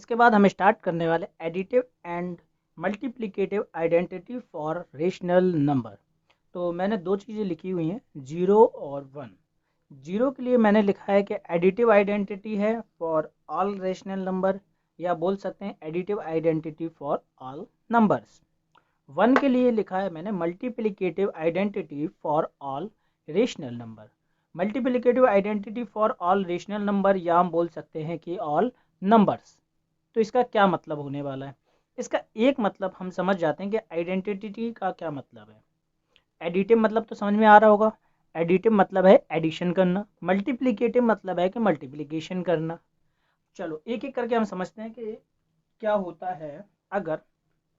इसके बाद हम स्टार्ट करने वाले additive and multiplicative identity for rational number. तो मैंने दो चीज़ें लिखी हुई हैं, 0 और 1। 0 के लिए मैंने लिखा है कि एडिटिव आइडेंटिटी है फॉर ऑल रेशनल नंबर, या बोल सकते हैं additive identity for all numbers. 1 के लिए लिखा है मैंने multiplicative identity for all rational number. Multiplicative identity for all rational number, या हम बोल सकते हैं कि ऑल नंबर्स। तो इसका क्या मतलब होने वाला है? इसका एक मतलब हम समझ जाते हैं कि आइडेंटिटी का क्या मतलब है। एडिटिव मतलब तो समझ में आ रहा होगा, एडिटिव मतलब है एडिशन करना, मल्टीप्लिकेटिव मतलब है कि मल्टीप्लिकेशन करना। चलो एक एक करके हम समझते हैं कि क्या होता है। अगर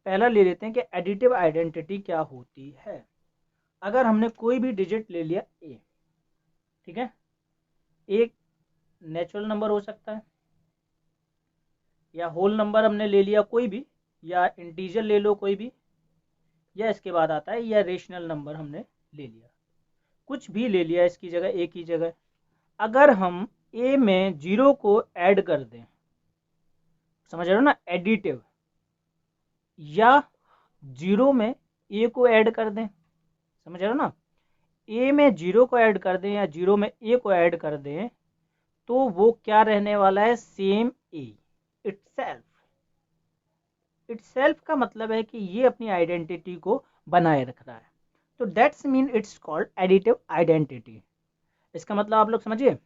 पहला ले लेते हैं कि एडिटिव आइडेंटिटी क्या होती है। अगर हमने कोई भी डिजिट ले लिया ए, ठीक है, एक नेचुरल नंबर हो सकता है या होल नंबर हमने ले लिया कोई भी, या इंटीजर ले लो कोई भी, या इसके बाद आता है या रेशनल नंबर हमने ले लिया, कुछ भी ले लिया इसकी जगह, एक ही जगह। अगर हम ए में 0 को ऐड कर दें, समझ रहे हो ना, एडिटिव, या 0 में ए को ऐड कर दें, समझ रहे हो ना, ए में 0 को ऐड कर दें या 0 में ए को ऐड कर दें, तो वो क्या रहने वाला है? सेम ए, इटसेल्फ। इटसेल्फ का मतलब है कि ये अपनी आइडेंटिटी को बनाए रख रहा है, तो that's mean it's called additive identity. इसका मतलब आप लोग समझिए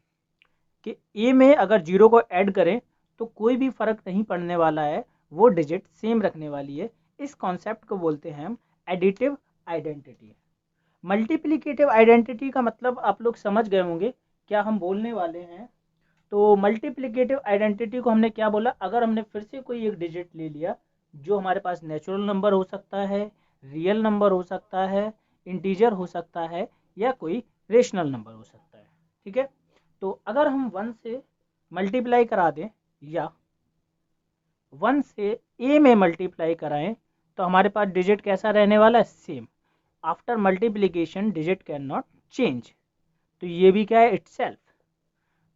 कि ए में अगर 0 को ऐड करें तो कोई भी फर्क नहीं पड़ने वाला है, वो डिजिट सेम रखने वाली है। इस कॉन्सेप्ट को बोलते हैं हम एडिटिव आइडेंटिटी। मल्टीप्लिकेटिव आइडेंटिटी का मतलब आप लोग समझ गए होंगे क्या हम बोलने वाले हैं। तो मल्टीप्लिकेटिव आइडेंटिटी को हमने क्या बोला? अगर हमने फिर से कोई एक डिजिट ले लिया जो हमारे पास नेचुरल नंबर हो सकता है, रियल नंबर हो सकता है, इंटीजर हो सकता है, या कोई रेशनल नंबर हो सकता है, ठीक है। तो अगर हम 1 से मल्टीप्लाई करा दें या 1 से ए में मल्टीप्लाई कराएं, तो हमारे पास डिजिट कैसा रहने वाला है? Same. After multiplication digit can not change. तो ये भी क्या है? इटसेल्फ।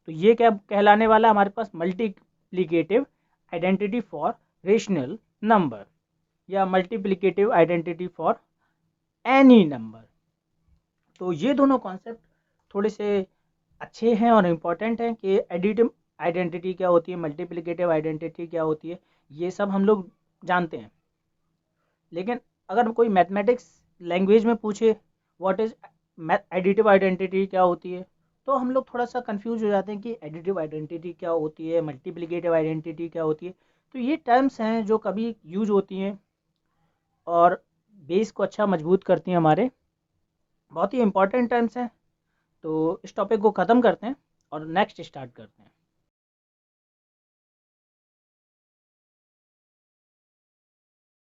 तो ये क्या कहलाने वाला है हमारे पास? Multiplicative identity for rational number, या multiplicative identity for any number. तो ये दोनों कॉन्सेप्ट थोड़े से अच्छे हैं और इम्पॉर्टेंट हैं कि एडिटिव आइडेंटिटी क्या होती है, मल्टीप्लिकेटिव आइडेंटिटी क्या होती है, ये सब हम लोग जानते हैं। लेकिन अगर कोई मैथमेटिक्स लैंग्वेज में पूछे व्हाट इज एडिटिव आइडेंटिटी क्या होती है, तो हम लोग थोड़ा सा कंफ्यूज हो जाते हैं कि एडिटिव आइडेंटिटी क्या होती है, मल्टीप्लिकेटिव आइडेंटिटी क्या होती है। तो ये टर्म्स हैं जो कभी यूज होती हैं और बेस को अच्छा मजबूत करती हैं हमारे, बहुत ही इंपॉर्टेंट टर्म्स हैं। तो इस टॉपिक को ख़त्म करते हैं और नेक्स्ट स्टार्ट करते हैं।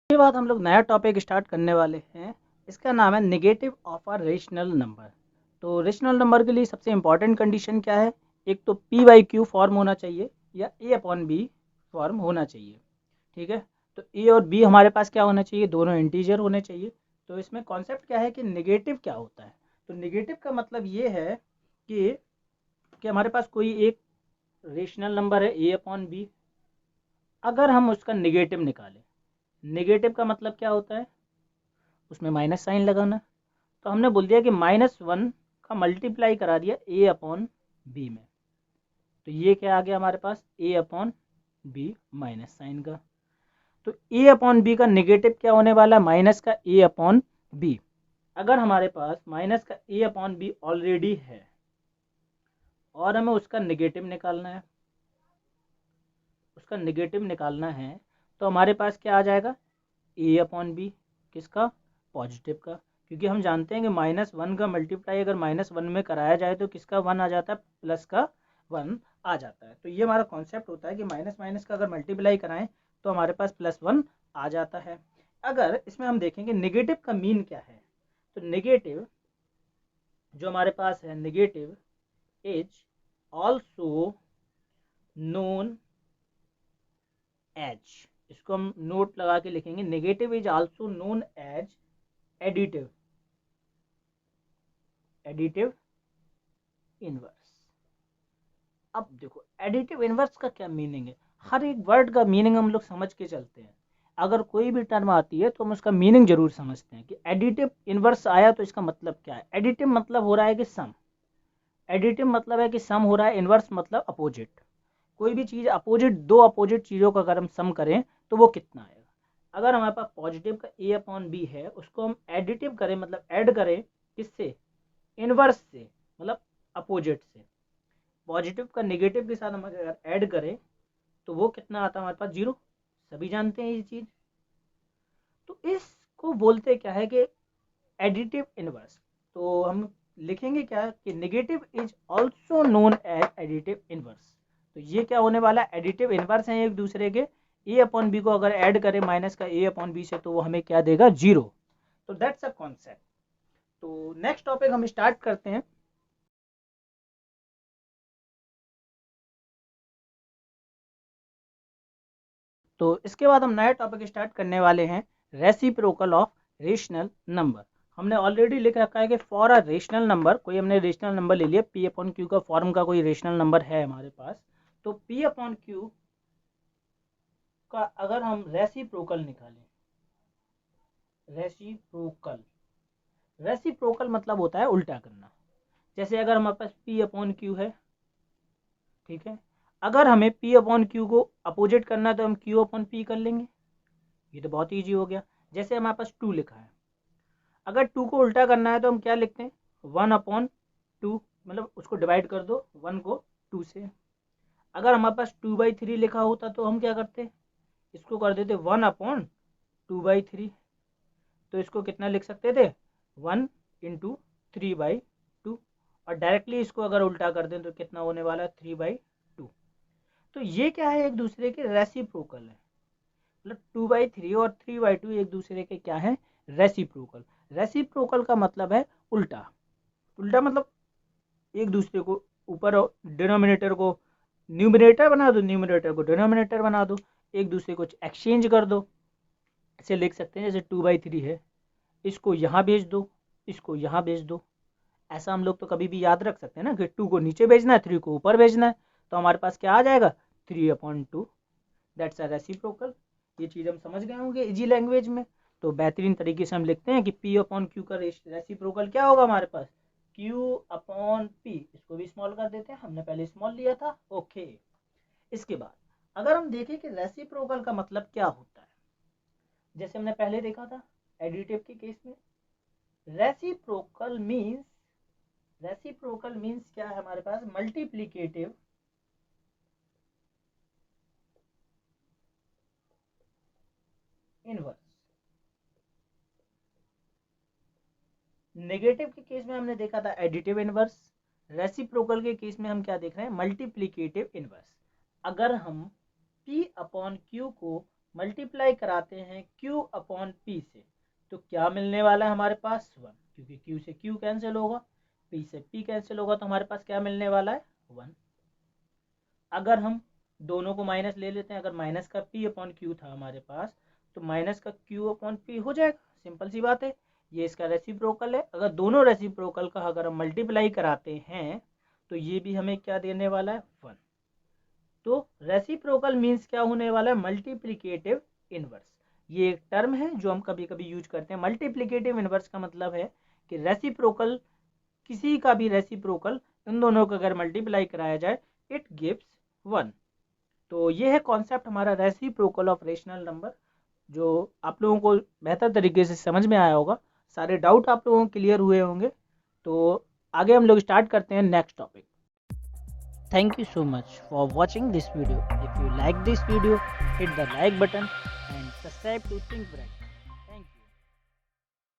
इसके बाद हम लोग नया टॉपिक स्टार्ट करने वाले हैं, इसका नाम है negative of a rational number. तो रेशनल नंबर के लिए सबसे इंपॉर्टेंट कंडीशन क्या है? एक तो p/q फॉर्म होना चाहिए या a/b फॉर्म होना चाहिए, ठीक है। तो a और b हमारे पास क्या होना चाहिए? दोनों इंटीजर होने चाहिए। तो इसमें कॉन्सेप्ट क्या है कि नेगेटिव क्या होता है? तो नेगेटिव का मतलब ये है कि हमारे पास कोई एक रेशनल नंबर है a/b, अगर हम उसका नेगेटिव निकालें, नेगेटिव का मतलब क्या होता है? उसमें माइनस साइन लगाना। तो हमने बोल दिया कि -1 का मल्टीप्लाई करा दिया a/b में, तो ये क्या आ गया हमारे पास? a/b माइनस साइन का। तो a/b का नेगेटिव क्या होने वाला है? माइनस का a/b। अगर हमारे पास माइनस का a/b ऑलरेडी है और हमें उसका नेगेटिव निकालना है, उसका नेगेटिव निकालना है, तो हमारे पास क्या आ जाएगा? a/b, किसका? पॉजिटिव का। क्योंकि हम जानते हैं कि -1 का मल्टीप्लाई अगर -1 में कराया जाए तो किसका 1 आ जाता है? प्लस का 1 आ जाता है। तो ये हमारा कॉन्सेप्ट होता है कि माइनस माइनस का अगर मल्टीप्लाई कराएं तो हमारे पास +1 आ जाता है। अगर इसमें हम देखेंगे नेगेटिव का मीन क्या है, तो नेगेटिव जो हमारे पास है, negative is also known as, इसको हम नोट लगा के लिखेंगे, negative is also known as additive, additive inverse. अब देखो एडिटिव इनवर्स का क्या मीनिंग है। हर एक वर्ड का मीनिंग हम लोग समझ के चलते हैं। अगर कोई भी टर्म आती है तो हम उसका मीनिंग जरूर समझते हैं कि एडिटिव इन्वर्स आया तो इसका मतलब क्या है। एडिटिव मतलब हो रहा है कि सम, एडिटिव मतलब है कि सम हो रहा है, इन्वर्स मतलब अपोजिट। कोई भी चीज़ अपोजिट, दो अपोजिट चीज़ों का अगर हम सम करें तो वो कितना आएगा। अगर हमारे पास पॉजिटिव का ए अपॉन बी है, उसको हम एडिटिव करें मतलब ऐड करें किससे, इन्वर्स से, मतलब अपोजिट से। पॉजिटिव का नेगेटिव के साथ हम अगर ऐड करें तो वो कितना आता है हमारे पास, जीरो। सभी जानते हैं ये चीज़। तो इसको बोलते क्या है कि एडिटिव इन्वर्स। तो हम लिखेंगे क्या कि negative is also known as additive inverse. तो ये क्या होने वाला है, एडिटिव इन्वर्स हैं एक दूसरे के। ए अपॉन बी को अगर ऐड करें माइनस का ए अपॉन बी से तो वो हमें क्या देगा, जीरो। तो दैट्स अ कॉन्सेप्ट। तो नेक्स्ट टॉपिक हम स्टार्ट करते हैं। तो इसके बाद हम नया टॉपिक स्टार्ट करने वाले हैं, रेसिप्रोकल ऑफ रेशनल नंबर। हमने ऑलरेडी लिख रखा है कि फॉर अ रेशनल नंबर, कोई हमने रेशनल नंबर ले लिया, पी अपॉन क्यू का फॉर्म का कोई रेशनल नंबर है हमारे पास, तो पी अपॉन क्यू का अगर हम रेसिप्रोकल निकालें, रेसिप्रोकल, रेसिप्रोकल मतलब होता है उल्टा करना। जैसे अगर हमारे पास पी अपॉन क्यू है, ठीक है, अगर हमें पी अपॉन क्यू को अपोजिट करना है तो हम क्यू अपॉन पी कर लेंगे। ये तो बहुत ईजी हो गया। जैसे हमारे पास टू लिखा है, अगर टू को उल्टा करना है तो हम क्या लिखते हैं, वन अपॉन टू, मतलब उसको डिवाइड कर दो वन को टू से। अगर हमारे पास टू बाई थ्री लिखा होता तो हम क्या करते, इसको कर देते one upon two by three. तो इसको कितना लिख सकते थे, one into three by two. और डायरेक्टली इसको अगर उल्टा कर दें तो कितना होने वाला है, थ्री बाई टू। तो ये क्या है, एक दूसरे के रेसिप्रोकल है। मतलब टू बाई थ्री और थ्री बाई टू एक दूसरे के क्या है, रेसिप्रोकल। रेसिप्रोकल का मतलब है उल्टा। उल्टा मतलब एक दूसरे को ऊपर डिनोमिनेटर को न्यूमिनेटर बना दो, न्यूमिनेटर को डिनोमिनेटर बना दो, एक दूसरे को एक्सचेंज कर दो। ऐसे लिख सकते हैं जैसे टू बाई थ्री है, इसको यहाँ भेज दो, इसको यहाँ भेज दो। ऐसा हम लोग तो कभी भी याद रख सकते हैं ना कि टू को नीचे भेजना है, थ्री को ऊपर भेजना है। तो हमारे पास क्या आ जाएगा, three upon two. That's a reciprocal. ये चीज़ हम समझ गए होंगे इजी लैंग्वेज में। तो बेहतरीन तरीके से हम लिखते हैं कि पी अपॉन क्यू का रेसिप्रोकल क्या होगा हमारे पास, क्यू अपॉन पी। इसको भी स्मॉल कर देते हैं, हमने पहले स्मॉल लिया था, ओके। इसके बाद अगर हम देखें कि रेसिप्रोकल का मतलब क्या होता है, जैसे हमने पहले देखा था एडिटिव के केस में, रेसिप्रोकल मीन्स, रेसिप्रोकल मीन्स क्या है हमारे पास, मल्टीप्लीकेटिव इनवर्स। नेगेटिव के केस में हमने देखा था एडिटिव इनवर्स, रेसिप्रोकल के केस में हम क्या देख रहे हैं, मल्टीप्लीकेटिव इनवर्स। अगर हम p अपॉन क्यू को मल्टीप्लाई कराते हैं q अपॉन p से तो क्या मिलने वाला है हमारे पास, वन, क्योंकि q से q कैंसिल होगा, p से p कैंसिल होगा, तो हमारे पास क्या मिलने वाला है, वन। अगर हम दोनों को माइनस ले लेते हैं, अगर माइनस का p अपॉन क्यू था हमारे पास तो माइनस का q अपॉन p हो जाएगा, सिंपल सी बात है। ये इसका रेसिप्रोकल है। अगर दोनों रेसिप्रोकल का अगर हम मल्टीप्लाई कराते हैं तो ये भी हमें क्या देने वाला है, वन। तो रेसिप्रोकल मीन्स क्या होने वाला है, मल्टीप्लिकेटिव इनवर्स। ये एक टर्म है जो हम कभी कभी यूज करते हैं। मल्टीप्लिकेटिव इनवर्स का मतलब है कि रेसिप्रोकल, किसी का भी रेसिप्रोकल, इन दोनों को अगर मल्टीप्लाई कराया जाए इट गिव्स वन। तो ये है कॉन्सेप्ट हमारा रेसिप्रोकल ऑफ रेशनल नंबर, जो आप लोगों को बेहतर तरीके से समझ में आया होगा। सारे डाउट आप लोगों को क्लियर हुए होंगे। तो आगे हम लोग स्टार्ट करते हैं next topic. Thank you so much for watching this video. If you like this video, hit the like button and subscribe to Think Bright.